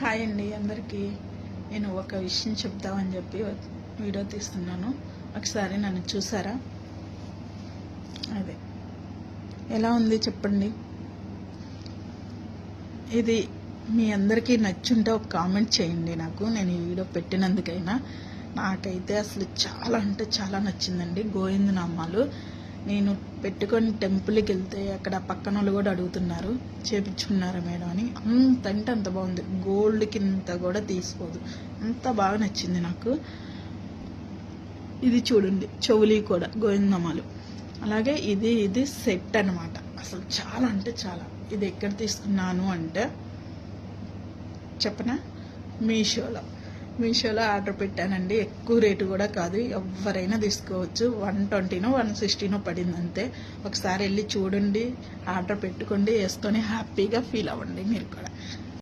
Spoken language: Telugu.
హాయ్ అండి అందరికీ. నేను ఒక విషయం చెప్తామని చెప్పి వీడియో తీస్తున్నాను. ఒకసారి నన్ను చూసారా? అదే ఎలా ఉంది చెప్పండి. ఇది మీ అందరికీ నచ్చుంటే ఒక కామెంట్ చేయండి నాకు. నేను ఈ వీడియో పెట్టినందుకైనా నాకైతే అసలు చాలా అంటే చాలా నచ్చిందండి. గోవింద నామాలు నేను పెట్టుకొని టెంపుల్కి వెళ్తే అక్కడ పక్కన వాళ్ళు కూడా అడుగుతున్నారు చేపించుకున్నారా మేడం అని. అంత అంటే అంత బాగుంది. గోల్డ్ కింద కూడా తీసుకోదు, అంత బాగా నచ్చింది నాకు. ఇది చూడండి, చెవులి కూడా గోవిందమాలు. అలాగే ఇది సెట్ అన్నమాట. అసలు చాలా అంటే చాలా. ఇది ఎక్కడ తీసుకున్నాను అంటే చెప్పనా, మీషోలో ఆర్డర్ పెట్టానండి. ఎక్కువ రేటు కూడా కాదు, ఎవరైనా తీసుకోవచ్చు. 120నో 160నో పడింది అంతే. ఒకసారి వెళ్ళి చూడండి, ఆర్డర్ పెట్టుకోండి, వేసుకొని హ్యాపీగా ఫీల్ అవ్వండి మీరు కూడా.